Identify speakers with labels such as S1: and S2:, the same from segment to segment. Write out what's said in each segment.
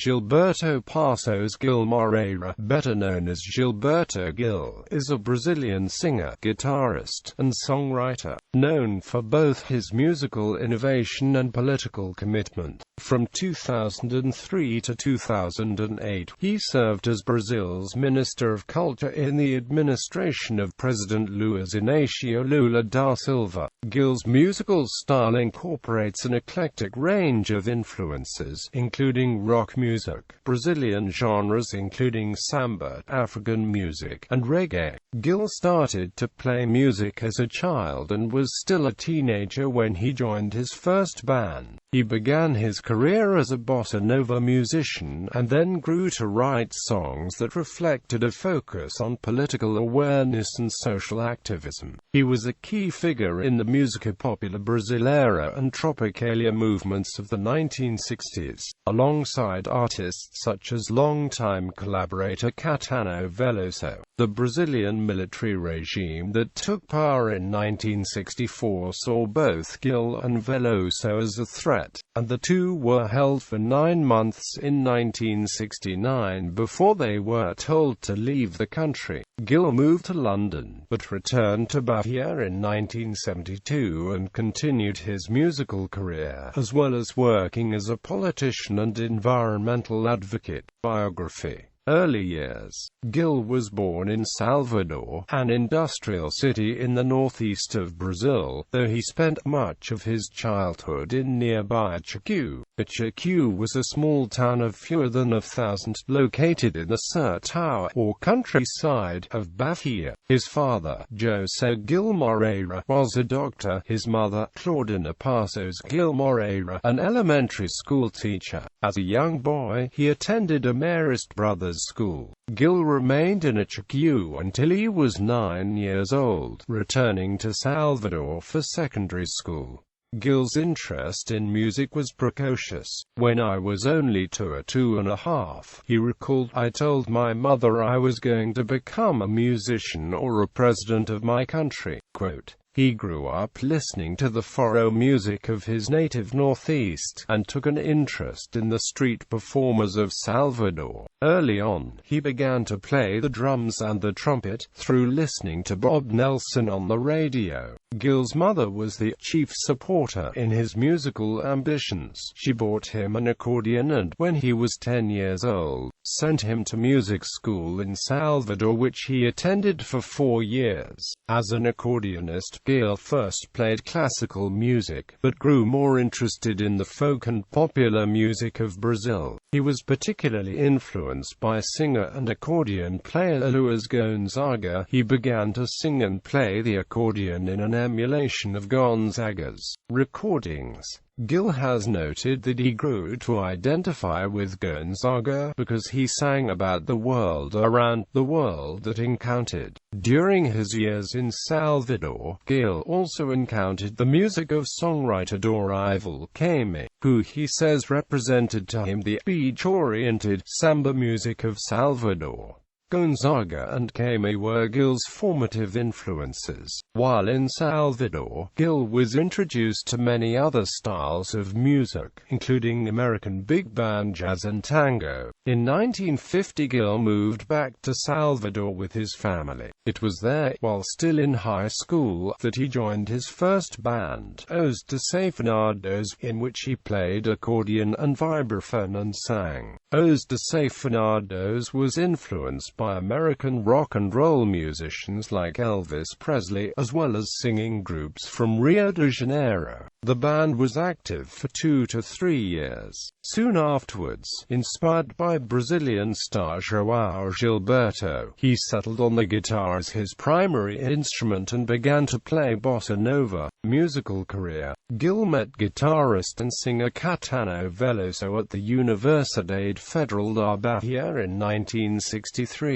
S1: Gilberto Passos Gil Moreira, better known as Gilberto Gil, is a Brazilian singer, guitarist, and songwriter, known for both his musical innovation and political commitment. From 2003 to 2008, he served as Brazil's Minister of Culture in the administration of President Luiz Inácio Lula da Silva. Gil's musical style incorporates an eclectic range of influences, including rock music, Brazilian genres including samba, African music, and reggae. Gil started to play music as a child and was still a teenager when he joined his first band. He began his career as a bossa nova musician, and then grew to write songs that reflected a focus on political awareness and social activism. He was a key figure in the música popular brasileira and tropicalia movements of the 1960s, alongside artists such as longtime collaborator Caetano Veloso. The Brazilian military regime that took power in 1964 saw both Gil and Veloso as a threat, and the two were held for 9 months in 1969 before they were told to leave the country. Gil moved to London, but returned to Bahia in 1972 and continued his musical career, as well as working as a politician and environmental advocate. Biography. Early years. Gil was born in Salvador, an industrial city in the northeast of Brazil, though he spent much of his childhood in nearby Chico. Chico was a small town of fewer than 1,000, located in the Sertão, or countryside, of Bahia. His father, José Gil Moreira, was a doctor, his mother, Claudina Passos Gil Moreira, an elementary school teacher. As a young boy, he attended a Marist Brothers school. Gil remained in Chico until he was 9 years old, returning to Salvador for secondary school. Gil's interest in music was precocious. When I was only 2 or 2.5, he recalled, I told my mother I was going to become a musician or a president of my country. Quote, he grew up listening to the forró music of his native Northeast, and took an interest in the street performers of Salvador. Early on, he began to play the drums and the trumpet, through listening to Bob Nelson on the radio. Gil's mother was the chief supporter in his musical ambitions. She bought him an accordion and, when he was 10 years old, sent him to music school in Salvador, which he attended for 4 years. As an accordionist, Gil first played classical music, but grew more interested in the folk and popular music of Brazil. He was particularly influenced by singer and accordion player Luiz Gonzaga. He began to sing and play the accordion in an emulation of Gonzaga's recordings. Gil has noted that he grew to identify with Gonzaga because he sang about the world around the world that encountered. During his years in Salvador, Gil also encountered the music of songwriter Dorival Caymmi, who he says represented to him the beach-oriented samba music of Salvador. Gonzaga and Caymmi were Gil's formative influences. While in Salvador, Gil was introduced to many other styles of music, including American big band jazz and tango. In 1950, Gil moved back to Salvador with his family. It was there, while still in high school, that he joined his first band, Os Desafonados, in which he played accordion and vibraphone and sang. Os Desafonados was influenced by American rock and roll musicians like Elvis Presley, as well as singing groups from Rio de Janeiro. The band was active for 2 to 3 years. Soon afterwards, inspired by Brazilian star João Gilberto, he settled on the guitar as his primary instrument and began to play bossa nova. Musical career. Gil met guitarist and singer Caetano Veloso at the Universidade Federal da Bahia in 1963.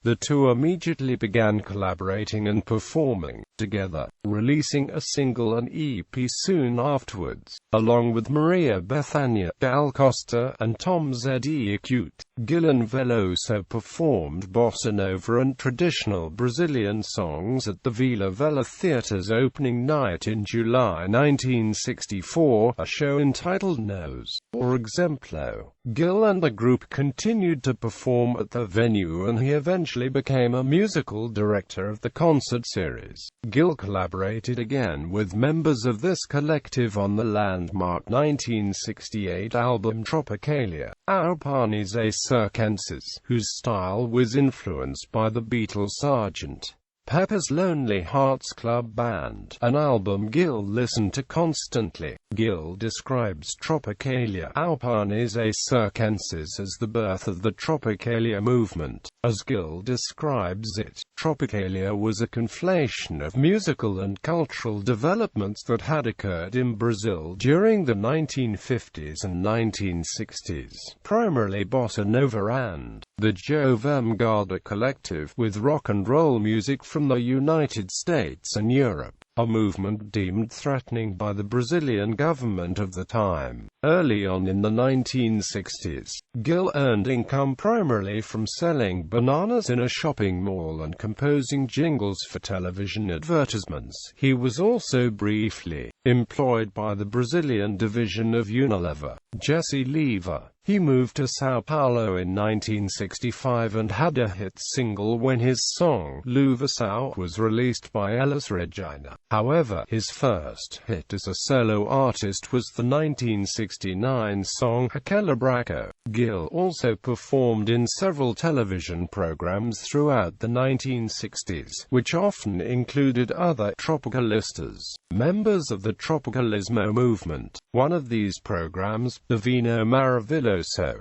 S1: The two immediately began collaborating and performing together, releasing a single and EP soon afterwards, along with Maria Bethânia, Gal Costa, and Tom Zé Acute. Gil and Veloso performed bossa nova and traditional Brazilian songs at the Vila Velha Theatre's opening night in July 1964, a show entitled Nos, or Exemplo. Gil and the group continued to perform at the venue, and he eventually became a musical director of the concert series. Gil collaborated again with members of this collective on the landmark 1968 album Tropicalia, Our Panis e Circenses, whose style was influenced by the Beatles' Sgt. Pepper's Lonely Hearts Club Band, an album Gil listened to constantly. Gil describes Tropicalia, Our Panis e Circenses as the birth of the Tropicalia movement. As Gil describes it, Tropicalia was a conflation of musical and cultural developments that had occurred in Brazil during the 1950s and 1960s, primarily bossa nova and the Jovem Guarda collective, with rock and roll music from the United States and Europe, a movement deemed threatening by the Brazilian government of the time. Early on in the 1960s, Gil earned income primarily from selling bananas in a shopping mall and composing jingles for television advertisements. He was also briefly employed by the Brazilian division of Unilever, Jesse Lever. He moved to Sao Paulo in 1965 and had a hit single when his song, Luva Sao, was released by Elis Regina. However, his first hit as a solo artist was the 1969 song Aquele Braco. Gil also performed in several television programs throughout the 1960s, which often included other tropicalistas, members of the Tropicalismo movement. One of these programs, Divino Maravilhoso,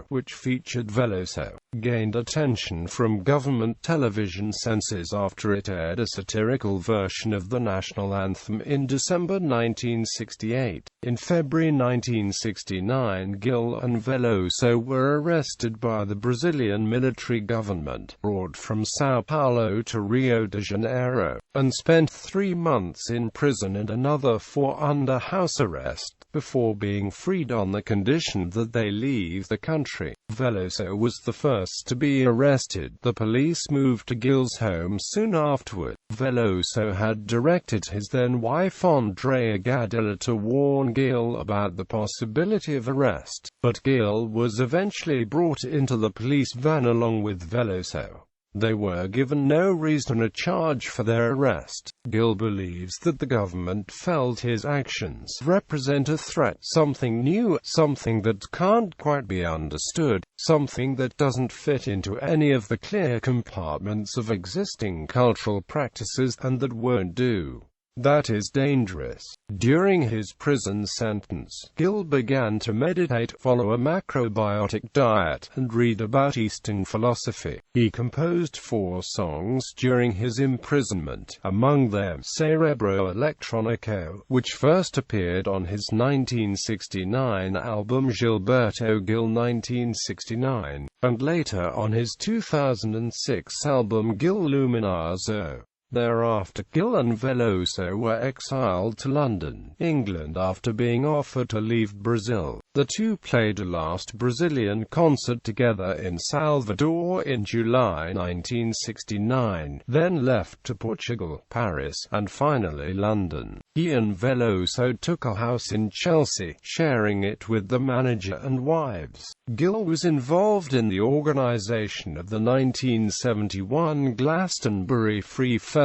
S1: which featured Veloso, gained attention from government television censors after it aired a satirical version of the national anthem in December 1968. In February 1969, Gil and Veloso were arrested by the Brazilian military government, brought from Sao Paulo to Rio de Janeiro, and spent 3 months in prison and another 4 under house arrest, before being freed on the condition that they leave the country. Veloso was the first to be arrested. The police moved to Gil's home soon afterward. Veloso had directed his then-wife Andrea Gadilla to warn Gil about the possibility of arrest, but Gil was eventually brought into the police van along with Veloso. They were given no reason or charge for their arrest. Gil believes that the government felt his actions represent a threat, something new, something that can't quite be understood, something that doesn't fit into any of the clear compartments of existing cultural practices, and that won't do. That is dangerous. During his prison sentence, Gil began to meditate, follow a macrobiotic diet, and read about Eastern philosophy. He composed 4 songs during his imprisonment, among them Cerebro Electronico, which first appeared on his 1969 album Gilberto Gil 1969, and later on his 2006 album Gil Luminoso. Thereafter, Gil and Veloso were exiled to London, England after being offered to leave Brazil. The two played a last Brazilian concert together in Salvador in July 1969, then left to Portugal, Paris, and finally London. He and Veloso took a house in Chelsea, sharing it with the manager and wives. Gil was involved in the organisation of the 1971 Glastonbury Free Festival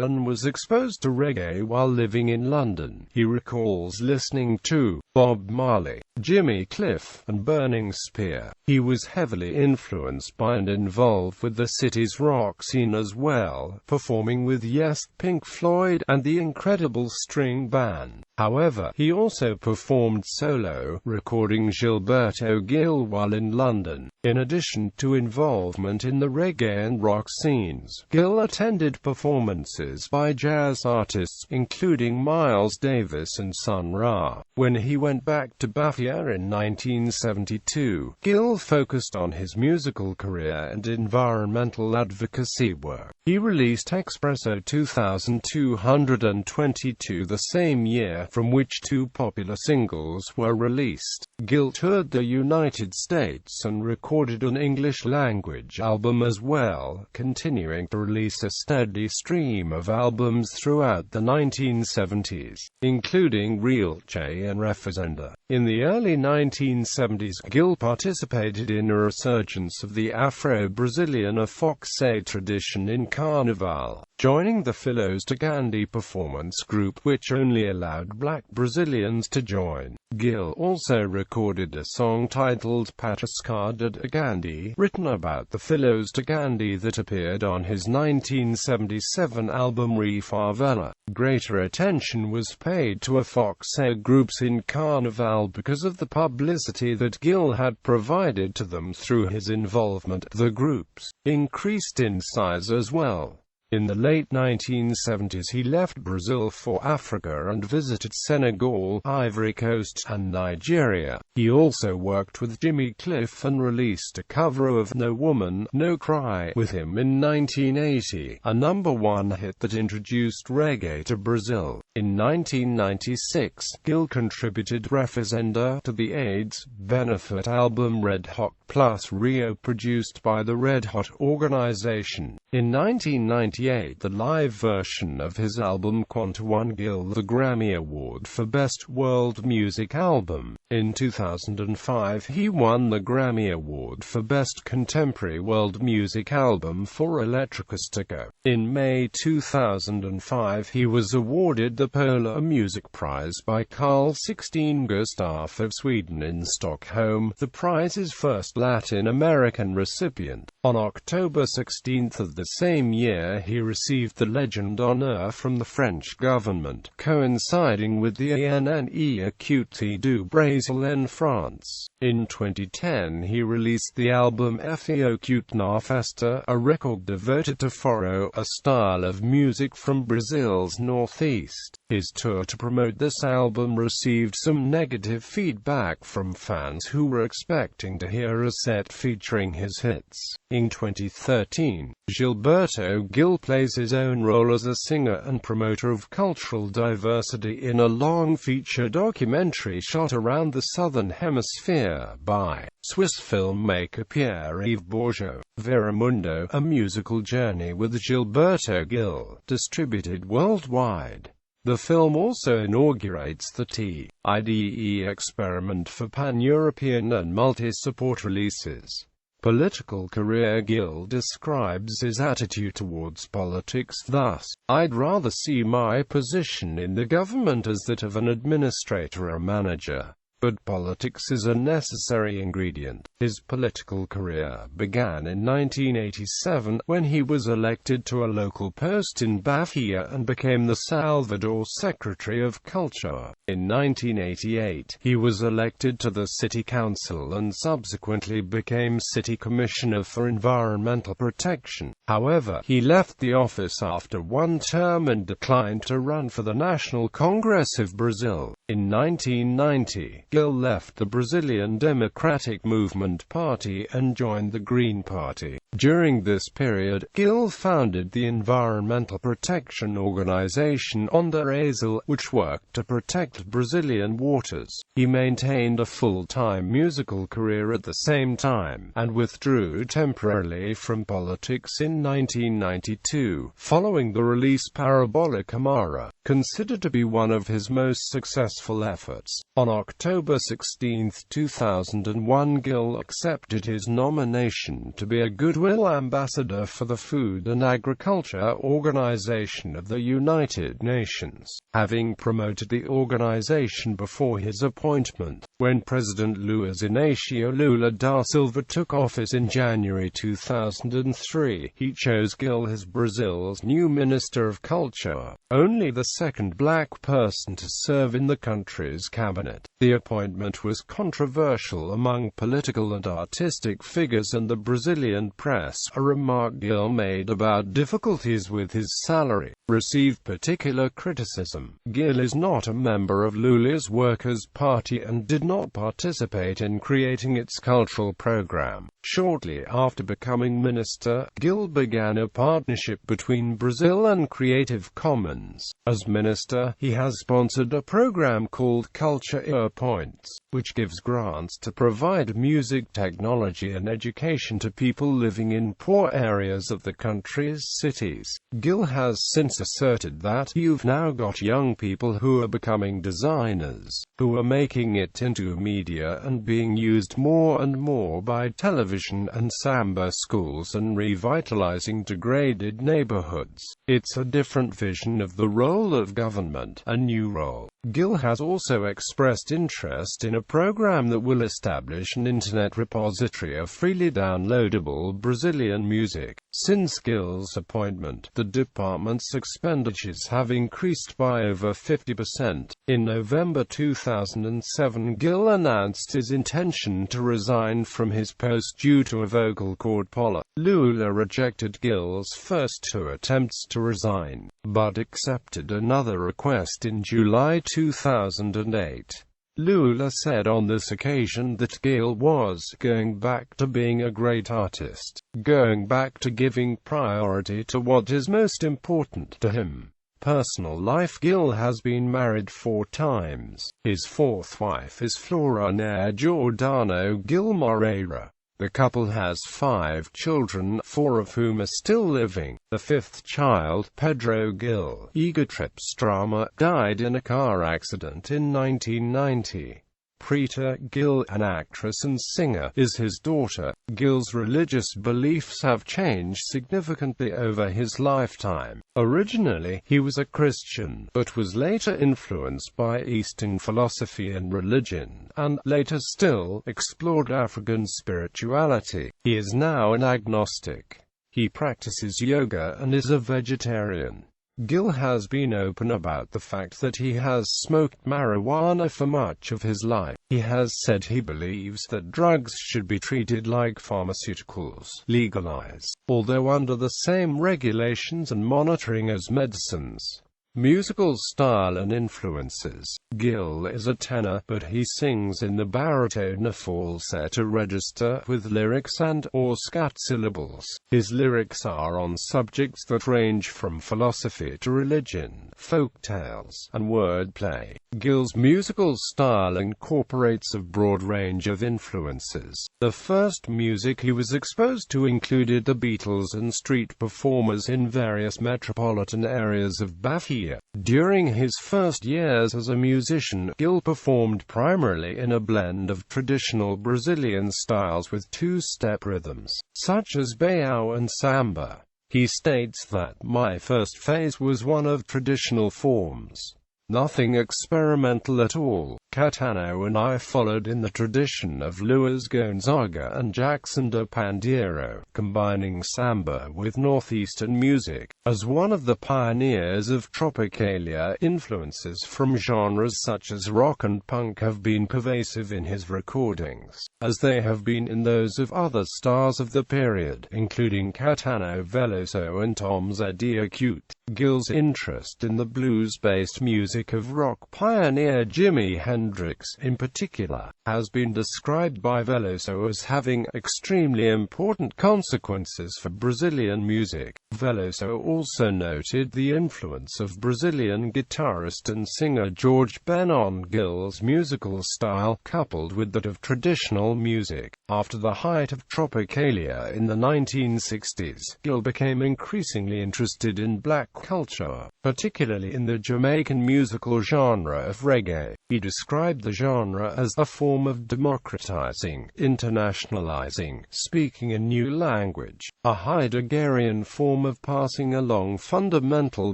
S1: and was exposed to reggae while living in London. He recalls listening to Bob Marley, Jimmy Cliff, and Burning Spear. He was heavily influenced by and involved with the city's rock scene as well, performing with Yes, Pink Floyd, and the Incredible String Band. However, he also performed solo, recording Gilberto Gil while in London. In addition to involvement in the reggae and rock scenes, Gil attended performances by jazz artists, including Miles Davis and Sun Ra. When he went back to Bahia in 1972, Gil focused on his musical career and environmental advocacy work. He released Expresso 2222 the same year, from which 2 popular singles were released. Gil toured the United States and recorded an English-language album as well, continuing to release a steady stream of albums throughout the 1970s, including Real J and Refazenda. In the early 1970s, Gil participated in a resurgence of the Afro-Brazilian afoxé tradition in Carnival, joining the Filhos de Gandhi performance group, which only allowed black Brazilians to join. Gil also recorded a song titled Patuscada de Gandhi, written about the Filhos de Gandhi, that appeared on his 1977 album Re Favela. Greater attention was paid to afoxé groups in Carnival because of the publicity that Gil had provided to them through his involvement. The groups increased in size as well. In the late 1970s he left Brazil for Africa and visited Senegal, Ivory Coast, and Nigeria. He also worked with Jimmy Cliff and released a cover of No Woman, No Cry with him in 1980, a #1 hit that introduced reggae to Brazil. In 1996, Gil contributed Refazenda to the AIDS benefit album Red Hot Plus Rio, produced by the Red Hot organization. In 1998, the live version of his album Quanta won Gil the Grammy Award for Best World Music Album. In 2005, he won the Grammy Award for Best Contemporary World Music Album for Electroacustico. In May 2005, he was awarded the Polar Music Prize by Carl Sixteen Gustaf of Sweden in Stockholm, the prize's first Latin American recipient. On October 16 of the same year, he received the Legion d'honneur from the French government, coinciding with the année Écoute du Brésil in France. In 2010, he released the album Écoute na Festa, a record devoted to forró, a style of music from Brazil's northeast. His tour to promote this album received some negative feedback from fans who were expecting to hear a set featuring his hits. In 2013, Gilberto Gil plays his own role as a singer and promoter of cultural diversity in a long feature documentary shot around the Southern Hemisphere by Swiss filmmaker Pierre-Yves Bourgeot. Veramundo, a musical journey with Gilberto Gil, distributed worldwide. The film also inaugurates the TIDE experiment for pan-European and multi-support releases. Political career. Gil describes his attitude towards politics thus: "I'd rather see my position in the government as that of an administrator or manager. But politics is a necessary ingredient." His political career began in 1987, when he was elected to a local post in Bahia and became the Salvador Secretary of Culture. In 1988, he was elected to the City Council and subsequently became City Commissioner for Environmental Protection. However, he left the office after one term and declined to run for the National Congress of Brazil. In 1990, Gil left the Brazilian Democratic Movement Party and joined the Green Party. During this period, Gil founded the environmental protection organization Onda Azul, which worked to protect Brazilian waters. He maintained a full-time musical career at the same time, and withdrew temporarily from politics in 1992, following the release Parabolic Amara, considered to be one of his most successful efforts. On October 16, 2001, Gil accepted his nomination to be a Goodwill Ambassador for the Food and Agriculture Organization of the United Nations, having promoted the organization before his appointment. When President Luiz Inácio Lula da Silva took office in January 2003, he chose Gil as Brazil's new Minister of Culture, only the second black person to serve in the country's cabinet. The appointment was controversial among political and artistic figures and the Brazilian press. A remark Gil made about difficulties with his salary received particular criticism. Gil is not a member of Lula's Workers' Party and did not participate in creating its cultural program. Shortly after becoming minister, Gil began a partnership between Brazil and Creative Commons. As minister, he has sponsored a program called Culture Points, which gives grants to provide music technology and education to people living living in poor areas of the country's cities. Gil has since asserted that you've now got young people who are becoming designers, who are making it into media and being used more and more by television and samba schools and revitalizing degraded neighborhoods. It's a different vision of the role of government, a new role. Gil has also expressed interest in a program that will establish an internet repository of freely downloadable Brazilian music. Since Gil's appointment, the department's expenditures have increased by over 50%. In November 2007, Gil announced his intention to resign from his post due to a vocal cord polyp. Lula rejected Gil's first two attempts to resign, but accepted another request in July 2008. Lula said on this occasion that Gil was going back to being a great artist, going back to giving priority to what is most important to him. Personal life. Gil has been married 4 times. His 4th wife is Flora Nair Giordano Gil Moreira. The couple has 5 children, 4 of whom are still living. The 5th child, Pedro Gil, egotrips drama, died in a car accident in 1990. Preta Gil, an actress and singer, is his daughter. Gil's religious beliefs have changed significantly over his lifetime. Originally, he was a Christian, but was later influenced by Eastern philosophy and religion, and, later still, explored African spirituality. He is now an agnostic. He practices yoga and is a vegetarian. Gil has been open about the fact that he has smoked marijuana for much of his life. He has said he believes that drugs should be treated like pharmaceuticals, legalized, although under the same regulations and monitoring as medicines. Musical style and influences. Gil is a tenor, but he sings in the baritone falsetto register, with lyrics and/or scat syllables. His lyrics are on subjects that range from philosophy to religion, folk tales, and wordplay. Gil's musical style incorporates a broad range of influences. The first music he was exposed to included the Beatles and street performers in various metropolitan areas of Bahia. During his first years as a musician, Gil performed primarily in a blend of traditional Brazilian styles with 2-step rhythms, such as baião and samba. He states that, "My first phase was one of traditional forms. Nothing experimental at all. Caetano and I followed in the tradition of Luiz Gonzaga and Jackson do Pandeiro, combining samba with northeastern music. As one of the pioneers of Tropicalia, influences from genres such as rock and punk have been pervasive in his recordings, as they have been in those of other stars of the period, including Caetano Veloso and Tom Zé Acute." Gil's interest in the blues-based music of rock pioneer Jimi Hendrix, in particular, has been described by Veloso as having extremely important consequences for Brazilian music. Veloso also noted the influence of Brazilian guitarist and singer Jorge Ben on Gil's musical style, coupled with that of traditional music. After the height of Tropicalia in the 1960s, Gil became increasingly interested in black culture, particularly in the Jamaican musical genre of reggae. He described the genre as a form of democratizing, internationalizing, speaking a new language, a Heideggerian form of passing along fundamental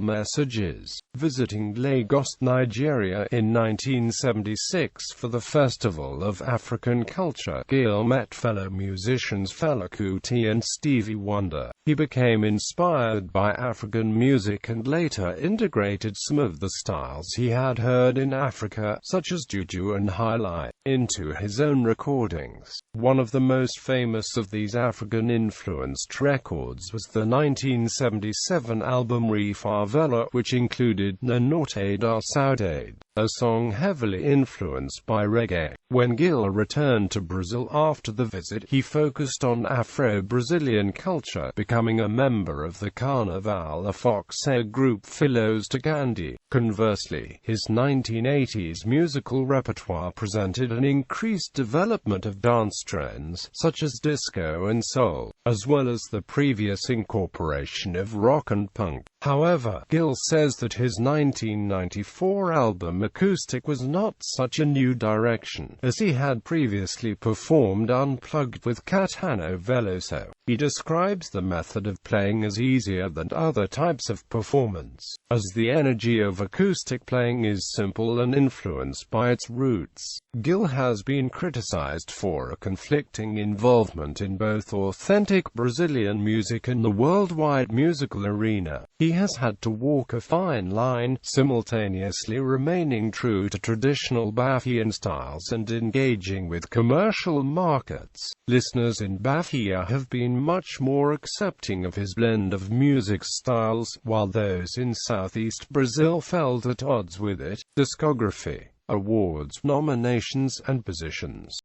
S1: messages. Visiting Lagos, Nigeria in 1976 for the Festival of African Culture, Gil met fellow musicians Fela Kuti and Stevie Wonder. He became inspired by African music and later integrated some of the styles he had heard in Africa, such as Juju and Highlight, into his own recordings. One of the most famous of these African-influenced records was the 1977 album Refavela, which included Na Norte da Saudade, a song heavily influenced by reggae. When Gil returned to Brazil after the visit, he focused on Afro-Brazilian culture, becoming a member of the Carnaval Afoxé group Filos de Gandhi. Conversely, his 1980s musical repertoire presented an increased development of dance trends, such as disco and soul, as well as the previous incorporation of rock and punk. However, Gil says that his 1994 album Acoustic was not such a new direction, as he had previously performed unplugged with Caetano Veloso. He describes the method of playing as easier than other types of performance, as the energy of acoustic playing is simple and influenced by its roots. Gil has been criticized for a conflicting involvement in both authentic Brazilian music and the worldwide musical arena. He has had to walk a fine line, simultaneously remaining true to traditional Bahian styles and engaging with commercial markets. Listeners in Bahia have been much more accepting of his blend of music styles, while those in Southeast Brazil felt at odds with it. Discography, awards, nominations and positions.